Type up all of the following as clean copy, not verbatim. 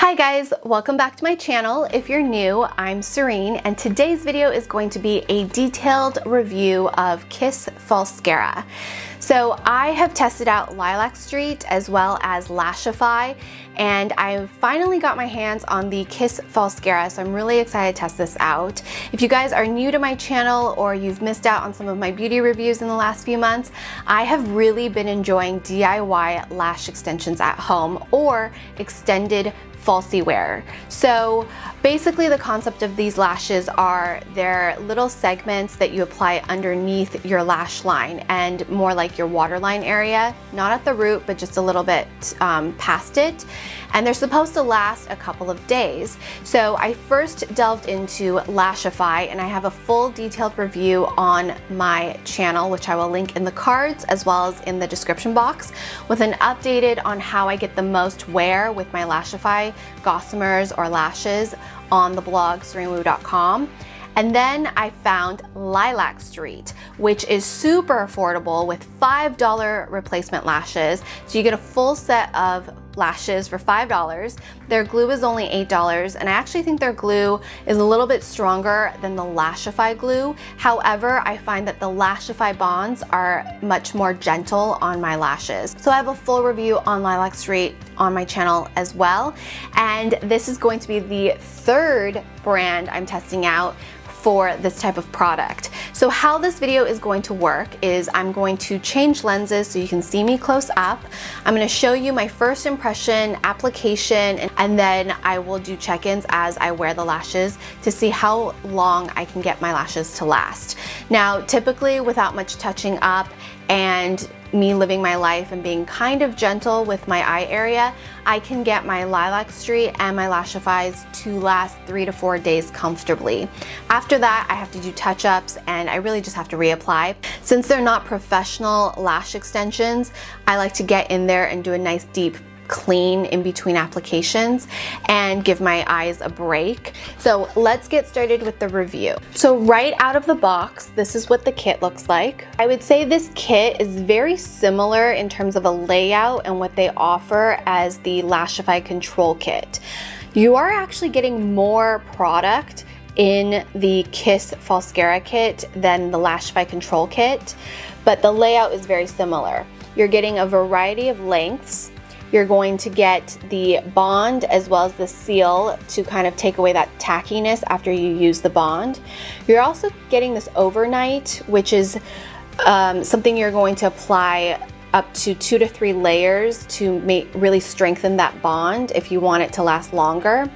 Hi guys, welcome back to my channel. If you're new, I'm Serein, and today's video is going to be a detailed review of Kiss Falscara. So I have tested out Liliac St as well as Lashify, and I finally got my hands on the Kiss Falscara, so I'm really excited to test this out. If you guys are new to my channel or you've missed out on some of my beauty reviews in the last few months, I have really been enjoying DIY lash extensions at home or extended falsie wear. So basically the concept of these lashes are they're little segments that you apply underneath your lash line and more like your waterline area, not at the root but just a little bit past it, and they're supposed to last a couple of days. So I first delved into Lashify, and I have a full detailed review on my channel, which I will link in the cards as well as in the description box, with an updated on how I get the most wear with my Lashify gossamers or lashes on the blog sereinwoo.com. And then I found Liliac St, which is super affordable with $5 replacement lashes. So you get a full set of lashes for $5. Their glue is only $8, and I actually think their glue is a little bit stronger than the Lashify glue. However, I find that the Lashify bonds are much more gentle on my lashes. So I have a full review on Liliac St on my channel as well. And this is going to be the third brand I'm testing out for this type of product. So how this video is going to work is I'm going to change lenses so you can see me close up. I'm going to show you my first impression, application, and then I will do check-ins as I wear the lashes to see how long I can get my lashes to last. Now, typically without much touching up and me living my life and being kind of gentle with my eye area, I can get my Liliac St and my Lashifys to last 3 to 4 days comfortably. After that, I have to do touch-ups and I really just have to reapply. Since they're not professional lash extensions, I like to get in there and do a nice deep clean in between applications and give my eyes a break. So let's get started with the review. So right out of the box, this is what the kit looks like. I would say this kit is very similar in terms of a layout and what they offer as the Lashify Control Kit. You are actually getting more product in the Kiss Falscara kit than the Lashify Control Kit, but the layout is very similar. You're getting a variety of lengths. You're going to get the bond as well as the seal to kind of take away that tackiness after you use the bond. You're also getting this overnight, which is something you're going to apply up to 2 to 3 layers to really strengthen that bond if you want it to last longer.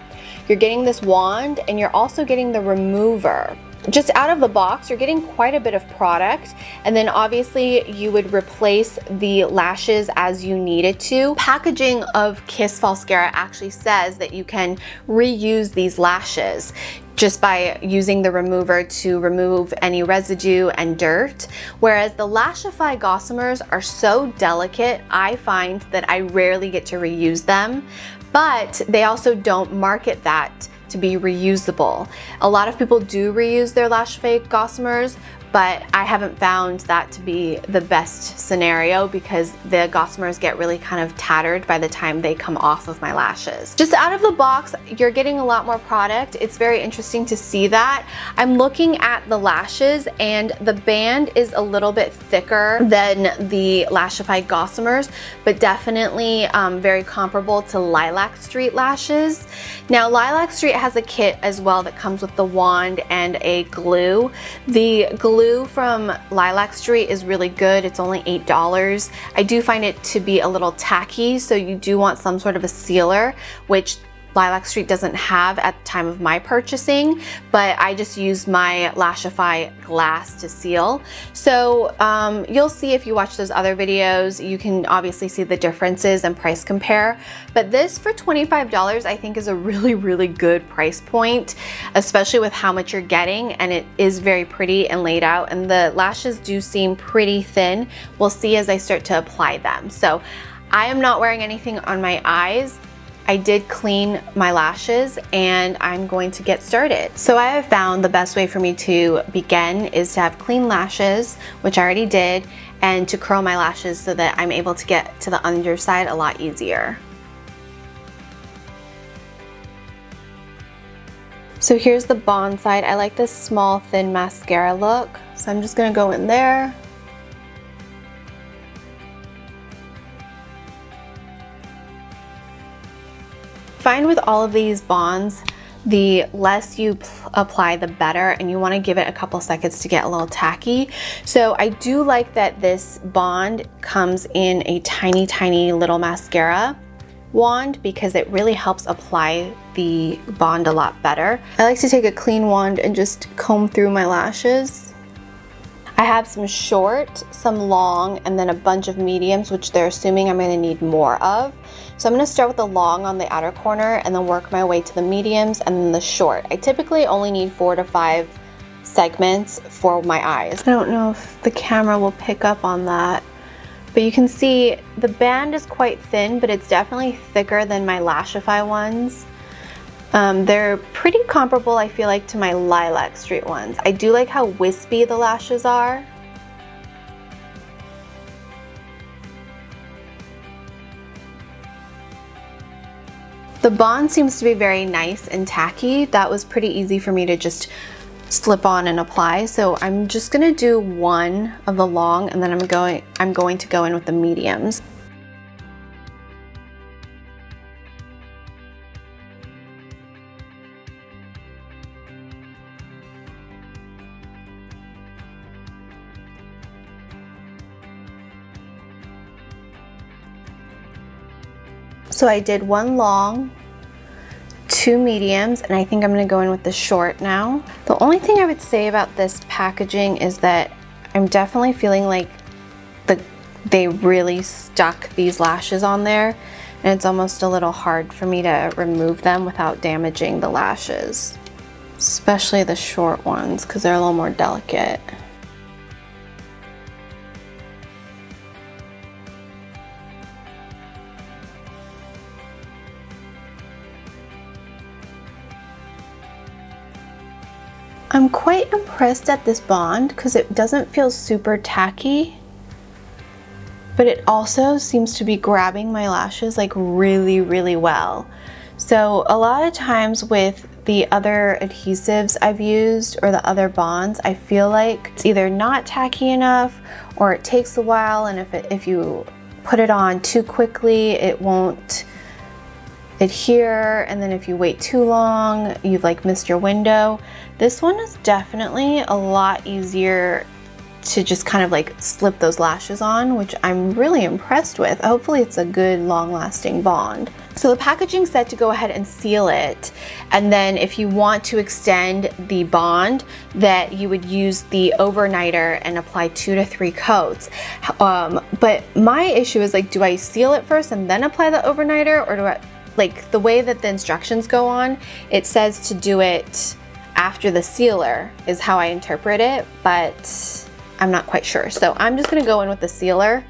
You're getting this wand, and you're also getting the remover. Just out of the box, you're getting quite a bit of product, and then obviously you would replace the lashes as you needed to. Packaging of Kiss Falscara actually says that you can reuse these lashes just by using the remover to remove any residue and dirt. Whereas the Lashify gossamers are so delicate, I find that I rarely get to reuse them, but they also don't market that to be reusable. A lot of people do reuse their Lashify gossamers, but I haven't found that to be the best scenario because the gossamers get really kind of tattered by the time they come off of my lashes. Just out of the box, you're getting a lot more product. It's very interesting to see that. I'm looking at the lashes, and the band is a little bit thicker than the Lashify gossamers, but definitely very comparable to Liliac St lashes. Now, Liliac St has a kit as well that comes with the wand and a glue. The glue from Liliac St is really good. It's only $8. I do find it to be a little tacky, so you do want some sort of a sealer, which Liliac St doesn't have at the time of my purchasing, but I just used my Lashify glass to seal. So you'll see if you watch those other videos, you can obviously see the differences and price compare. But this for $25 I think is a really, really good price point, especially with how much you're getting, and it is very pretty and laid out, and the lashes do seem pretty thin. We'll see as I start to apply them. So I am not wearing anything on my eyes. I did clean my lashes, and I'm going to get started. So I have found the best way for me to begin is to have clean lashes, which I already did, and to curl my lashes so that I'm able to get to the underside a lot easier. So here's the bond side. I like this small thin mascara look, so I'm just gonna go in there. Find with all of these bonds, the less you apply, the better, and you want to give it a couple seconds to get a little tacky. So I do like that this bond comes in a tiny, tiny little mascara wand because it really helps apply the bond a lot better. I like to take a clean wand and just comb through my lashes. I have some short, some long, and then a bunch of mediums, which they're assuming I'm going to need more of. So I'm going to start with the long on the outer corner and then work my way to the mediums and then the short. I typically only need 4 to 5 segments for my eyes. I don't know if the camera will pick up on that, but you can see the band is quite thin, but it's definitely thicker than my Lashify ones. They're pretty comparable, I feel like, to my Lilac St ones. I do like how wispy the lashes are. The bond seems to be very nice and tacky. That was pretty easy for me to just slip on and apply. So I'm just gonna do one of the long, and then I'm going to go in with the mediums. So I did one long, 2 mediums, and I think I'm gonna go in with the short now. The only thing I would say about this packaging is that I'm definitely feeling like they really stuck these lashes on there, and it's almost a little hard for me to remove them without damaging the lashes, especially the short ones because they're a little more delicate. I'm quite impressed at this bond because it doesn't feel super tacky, but it also seems to be grabbing my lashes like really, really well. So a lot of times with the other adhesives I've used or the other bonds, I feel like it's either not tacky enough or it takes a while, and if you put it on too quickly, it won't adhere, and then if you wait too long, you've like missed your window. This one is definitely a lot easier to just kind of like slip those lashes on, which I'm really impressed with. Hopefully it's a good long-lasting bond. So the packaging said to go ahead and seal it, and then if you want to extend the bond, that you would use the overnighter and apply 2 to 3 coats. But my issue is like, do I seal it first and then apply the overnighter, or do I, like the way that the instructions go on, it says to do it after the sealer is how I interpret it, but I'm not quite sure. So I'm just gonna go in with the sealer.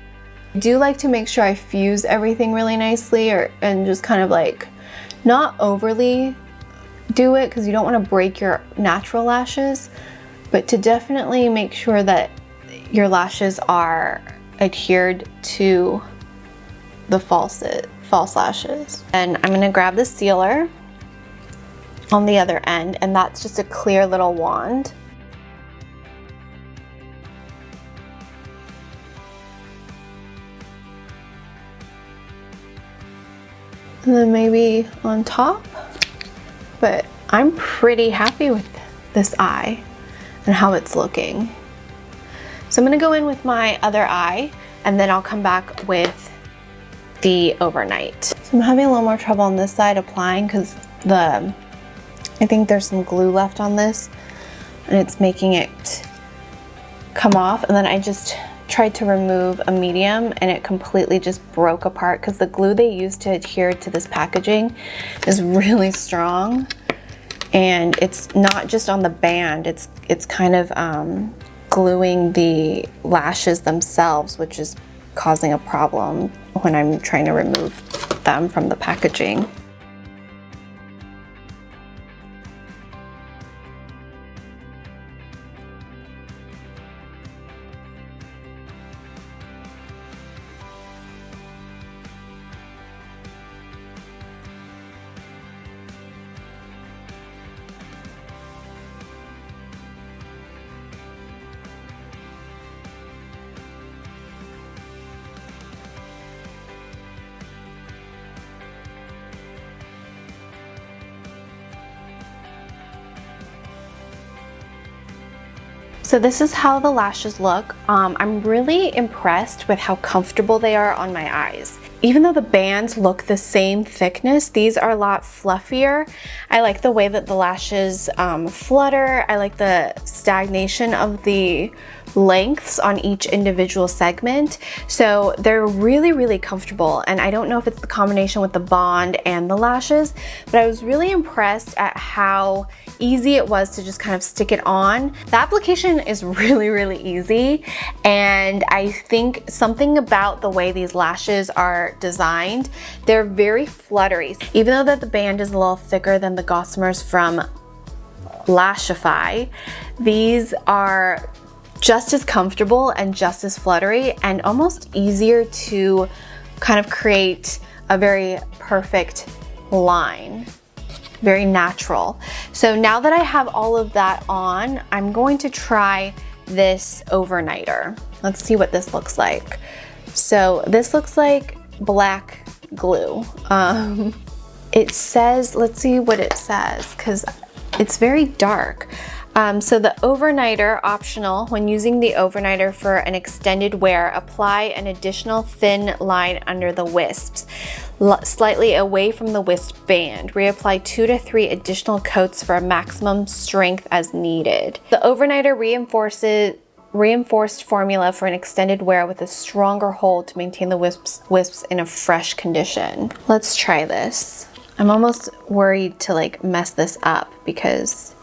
I do like to make sure I fuse everything really nicely, and just kind of like not overly do it because you don't want to break your natural lashes, but to definitely make sure that your lashes are adhered to the false lashes. And I'm gonna grab the sealer on the other end, and that's just a clear little wand. And then maybe on top, but I'm pretty happy with this eye and how it's looking. So I'm gonna go in with my other eye, and then I'll come back with the overnight. So I'm having a little more trouble on this side applying because I think there's some glue left on this and it's making it come off, and then I just tried to remove a medium and it completely just broke apart because the glue they used to adhere to this packaging is really strong, and it's not just on the band, it's kind of gluing the lashes themselves, which is causing a problem when I'm trying to remove them from the packaging. So this is how the lashes look. I'm really impressed with how comfortable they are on my eyes. Even though the bands look the same thickness, these are a lot fluffier. I like the way that the lashes flutter. I like the stagnation of the lengths on each individual segment. So they're really, really comfortable. And I don't know if it's the combination with the bond and the lashes, but I was really impressed at how easy it was to just kind of stick it on. The application is really, really easy. And I think something about the way these lashes are designed, they're very fluttery. Even though that the band is a little thicker than the Gossamers from Lashify, these are just as comfortable and just as fluttery and almost easier to kind of create a very perfect line. Very natural. So now that I have all of that on, I'm going to try this overnighter. Let's see what this looks like. So this looks like black glue. It says, let's see what it says, because it's very dark. So the overnighter, optional. When using the overnighter for an extended wear, apply an additional thin line under the wisps, slightly away from the wisp band. Reapply 2 to 3 additional coats for a maximum strength as needed. The overnighter reinforced formula for an extended wear with a stronger hold to maintain the wisps in a fresh condition. Let's try this. I'm almost worried to like mess this up because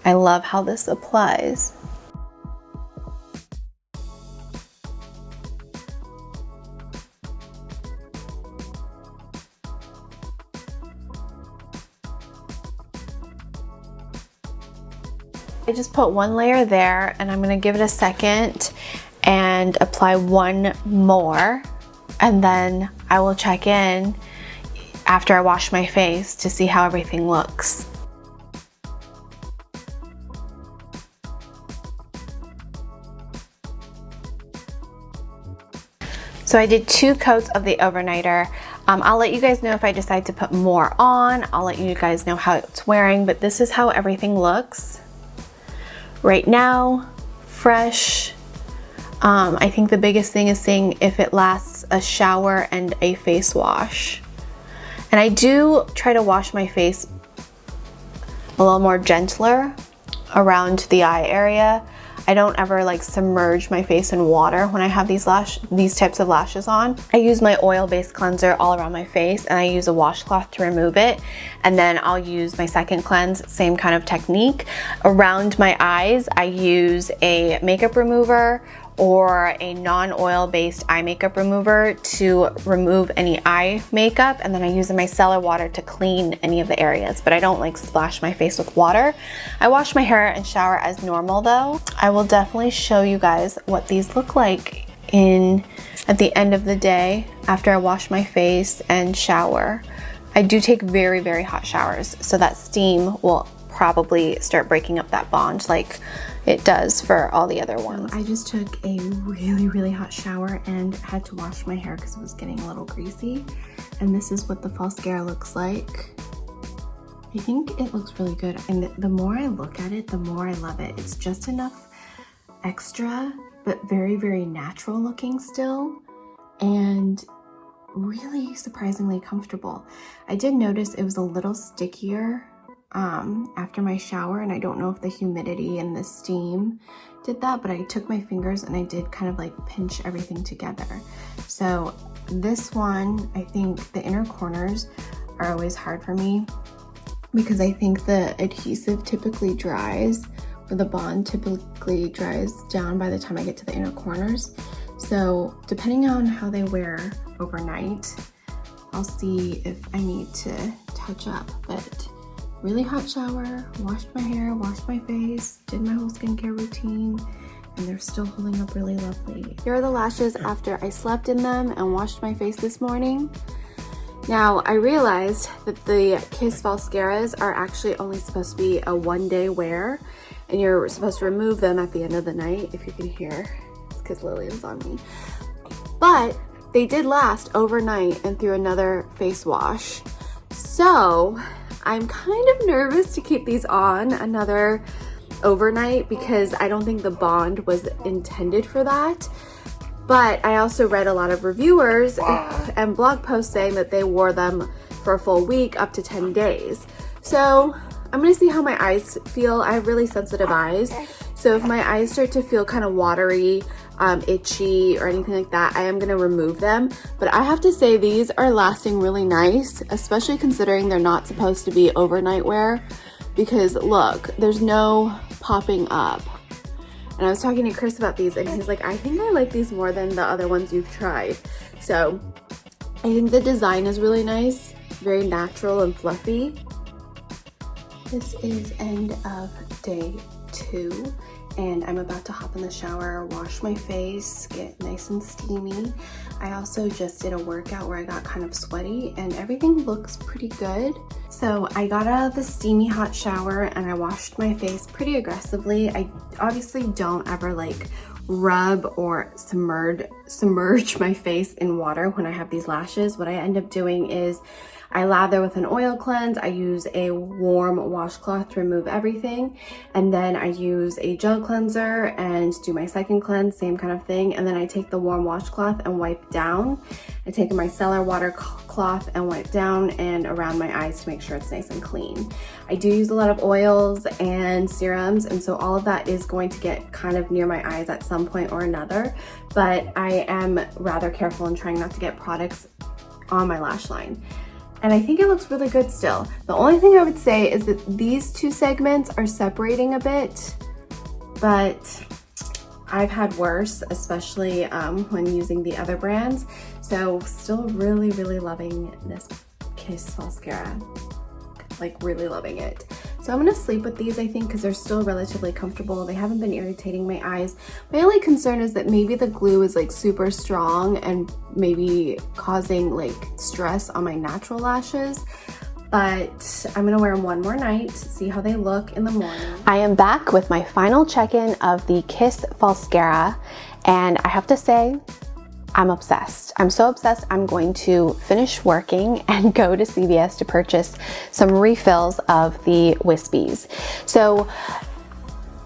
I love how this applies. I just put one layer there and I'm gonna give it a second and apply one more, and then I will check in after I wash my face to see how everything looks. So I did 2 coats of the overnighter. I'll let you guys know if I decide to put more on. I'll let you guys know how it's wearing, but this is how everything looks right now, fresh. I think the biggest thing is seeing if it lasts a shower and a face wash. And I do try to wash my face a little more gentler around the eye area. I don't ever like submerge my face in water when I have these types of lashes on. I use my oil-based cleanser all around my face, and I use a washcloth to remove it. And then I'll use my second cleanse, same kind of technique. Around my eyes, I use a makeup remover or a non-oil based eye makeup remover to remove any eye makeup, and then I use my micellar water to clean any of the areas, but I don't like splash my face with water. I wash my hair and shower as normal though. I will definitely show you guys what these look like at the end of the day after I wash my face and shower. I do take very, very hot showers, so that steam will probably start breaking up that bond like it does for all the other ones. I just took a really, really hot shower and had to wash my hair because it was getting a little greasy. And this is what the Falscara looks like. I think it looks really good. And the more I look at it, the more I love it. It's just enough extra, but very, very natural looking still. And really surprisingly comfortable. I did notice it was a little stickier after my shower, and I don't know if the humidity and the steam did that, but I took my fingers and I did kind of like pinch everything together. So this one, I think the inner corners are always hard for me because I think the adhesive typically dries, or the bond typically dries down by the time I get to the inner corners. So depending on how they wear overnight, I'll see if I need to touch up. But really hot shower, washed my hair, washed my face, did my whole skincare routine, and they're still holding up really lovely. Here are the lashes after I slept in them and washed my face this morning. Now, I realized that the Kiss Falscaras are actually only supposed to be a one-day wear, and you're supposed to remove them at the end of the night. If you can hear, it's because Lillian's on me. But they did last overnight and through another face wash. So I'm kind of nervous to keep these on another overnight because I don't think the bond was intended for that. But I also read a lot of reviewers and blog posts saying that they wore them for a full week, up to 10 days. So I'm gonna see how my eyes feel. I have really sensitive eyes. So if my eyes start to feel kind of watery, itchy, or anything like that, I am gonna remove them. But I have to say these are lasting really nice, especially considering they're not supposed to be overnight wear, because look, there's no popping up. And I was talking to Chris about these and he's like, I think I like these more than the other ones you've tried. So I think the design is really nice, very natural and fluffy. This is end of day 2 and I'm about to hop in the shower, wash my face, get nice and steamy. I also just did a workout where I got kind of sweaty and everything looks pretty good. So I got out of the steamy hot shower and I washed my face pretty aggressively. I obviously don't ever like rub or submerge my face in water when I have these lashes. What I end up doing is I lather with an oil cleanse, I use a warm washcloth to remove everything, and then I use a gel cleanser and do my second cleanse, same kind of thing, and then I take the warm washcloth and wipe down. I take my micellar water cloth and wipe down and around my eyes to make sure it's nice and clean. I do use a lot of oils and serums, and so all of that is going to get kind of near my eyes at some point or another, but I am rather careful in trying not to get products on my lash line. And I think it looks really good still. The only thing I would say is that these two segments are separating a bit, but I've had worse, especially when using the other brands. So still really, really loving this Kiss Falscara, like really loving it. So I'm gonna sleep with these, I think, because they're still relatively comfortable. They haven't been irritating my eyes. My only concern is that maybe the glue is like super strong and maybe causing like stress on my natural lashes. But I'm gonna wear them one more night, see how they look in the morning. I am back with my final check-in of the Kiss Falscara, and I have to say, I'm obsessed. I'm so obsessed, I'm going to finish working and go to CVS to purchase some refills of the Wispies. So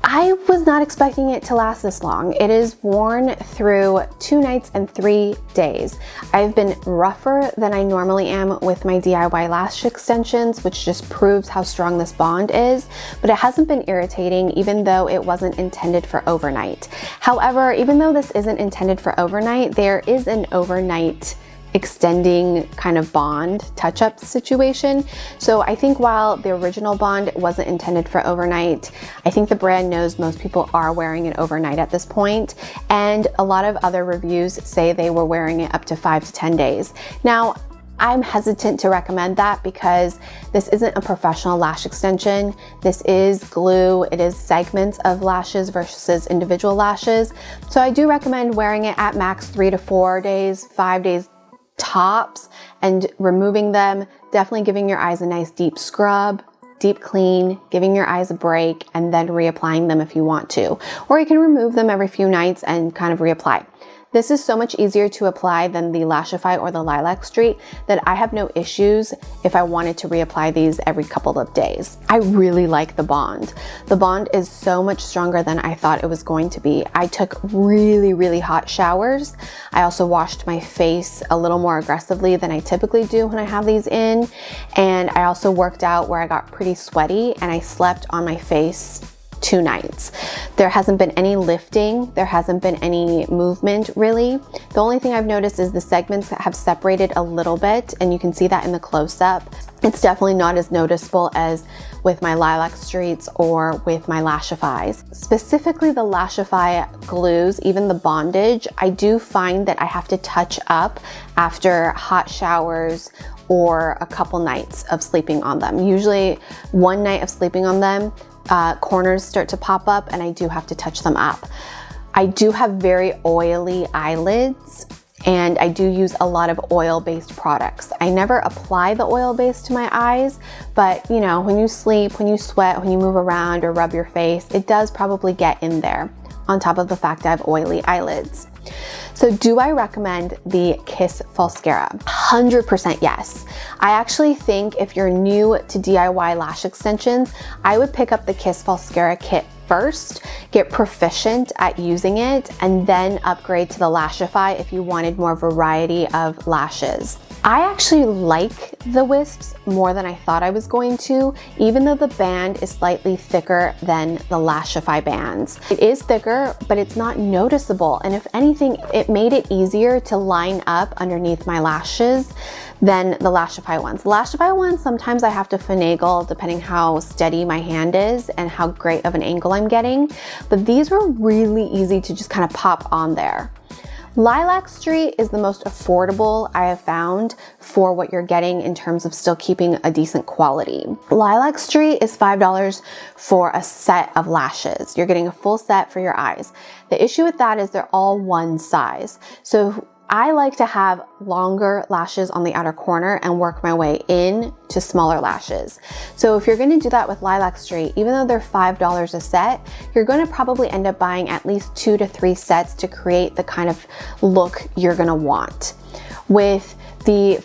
I was not expecting it to last this long. It is worn through 2 nights and 3 days. I've been rougher than I normally am with my DIY lash extensions, which just proves how strong this bond is, but it hasn't been irritating even though it wasn't intended for overnight. However, even though this isn't intended for overnight, there is an overnight extending kind of bond touch-up situation. So I think while the original bond wasn't intended for overnight, I think the brand knows most people are wearing it overnight at this point, and a lot of other reviews say they were wearing it up to 5 to 10 days. Now, I'm hesitant to recommend that because this isn't a professional lash extension. This is glue. It is segments of lashes versus individual lashes. So I do recommend wearing it at max 3 to 4 days, 5 days tops, and removing them, definitely giving your eyes a nice deep scrub, deep clean, giving your eyes a break, and then reapplying them if you want to. Or you can remove them every few nights and kind of reapply. This is so much easier to apply than the Lashify or the Liliac St that I have no issues if I wanted to reapply these every couple of days. I really like the bond. The bond is so much stronger than I thought it was going to be. I took really, really hot showers. I also washed my face a little more aggressively than I typically do when I have these in. And I also worked out where I got pretty sweaty and I slept on my face 2 nights. There hasn't been any lifting. There hasn't been any movement really. The only thing I've noticed is the segments have separated a little bit, and you can see that in the close-up. It's definitely not as noticeable as with my Liliac Sts or with my Lashifys. Specifically the Lashify glues, even the bondage, I do find that I have to touch up after hot showers or a couple nights of sleeping on them. Usually 1 night of sleeping on them, corners start to pop up and I do have to touch them up. I do have very oily eyelids and I do use a lot of oil-based products. I never apply the oil base to my eyes, but you know, when you sleep, when you sweat, when you move around or rub your face, it does probably get in there, on top of the fact I have oily eyelids. So do I recommend the Kiss Falscara? 100% yes. I actually think if you're new to DIY lash extensions, I would pick up the Kiss Falscara kit first, get proficient at using it, and then upgrade to the Lashify if you wanted more variety of lashes. I actually like the wisps more than I thought I was going to, even though the band is slightly thicker than the Lashify bands. It is thicker, but it's not noticeable, and if anything, it made it easier to line up underneath my lashes than the Lashify ones. The Lashify ones, sometimes I have to finagle depending how steady my hand is and how great of an angle I'm getting, but these were really easy to just kind of pop on there. Lilac Street is the most affordable I have found for what you're getting in terms of still keeping a decent quality. Lilac Street is $5 for a set of lashes. You're getting a full set for your eyes. The issue with that is they're all one size. So I like to have longer lashes on the outer corner and work my way in to smaller lashes. So if you're going to do that with Lilac Street, even though they're $5 a set, you're going to probably end up buying at least 2 to 3 sets to create the kind of look you're going to want. With the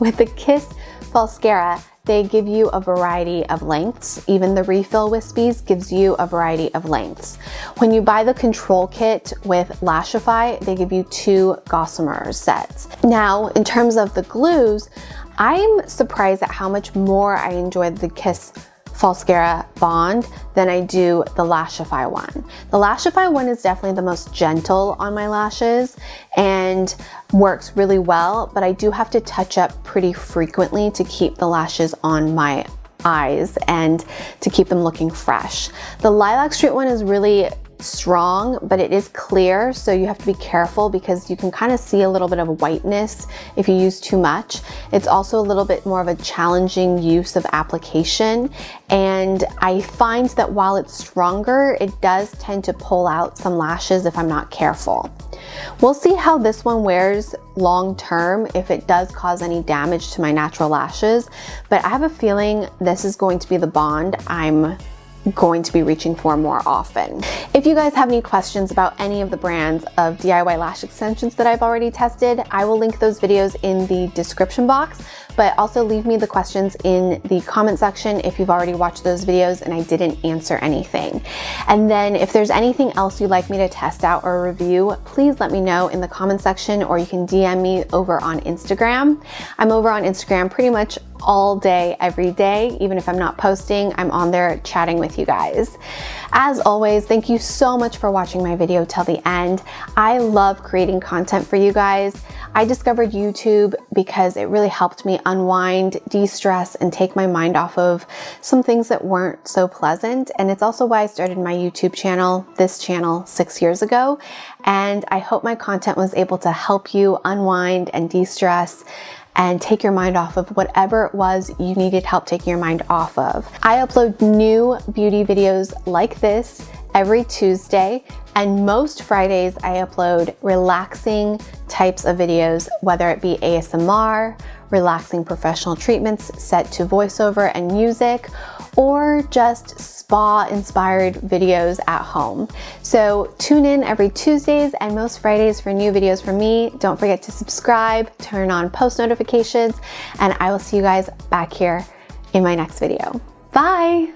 with the Kiss Falscara, they give you a variety of lengths. Even the refill wispies gives you a variety of lengths. When you buy the control kit with Lashify, they give you 2 gossamer sets. Now, in terms of the glues, I'm surprised at how much more I enjoyed the Kiss Falscara bond than I do the Lashify one. The Lashify one is definitely the most gentle on my lashes and works really well, but I do have to touch up pretty frequently to keep the lashes on my eyes and to keep them looking fresh. The Lilac Street one is really strong, but it is clear, so you have to be careful because you can kind of see a little bit of whiteness if you use too much. It's also a little bit more of a challenging use of application, and I find that while it's stronger, it does tend to pull out some lashes if I'm not careful. We'll see how this one wears long term, if it does cause any damage to my natural lashes, but I have a feeling this is going to be the bond I'm going to be reaching for more often. If you guys have any questions about any of the brands of DIY lash extensions that I've already tested, I will link those videos in the description box, but also leave me the questions in the comment section if you've already watched those videos and I didn't answer anything. And then if there's anything else you'd like me to test out or review, please let me know in the comment section, or you can DM me over on Instagram. I'm over on Instagram pretty much all day, every day. Even if I'm not posting, I'm on there chatting with you guys. As always, thank you so much for watching my video till the end. I love creating content for you guys. I discovered YouTube because it really helped me unwind, de-stress, and take my mind off of some things that weren't so pleasant. And it's also why I started my YouTube channel, this channel, 6 years ago. And I hope my content was able to help you unwind and de-stress and take your mind off of whatever it was you needed help taking your mind off of. I upload new beauty videos like this every Tuesday, and most Fridays I upload relaxing types of videos, whether it be ASMR, relaxing professional treatments set to voiceover and music, or just spa-inspired videos at home. So tune in every Tuesdays and most Fridays for new videos from me. Don't forget to subscribe, turn on post notifications, and I will see you guys back here in my next video. Bye!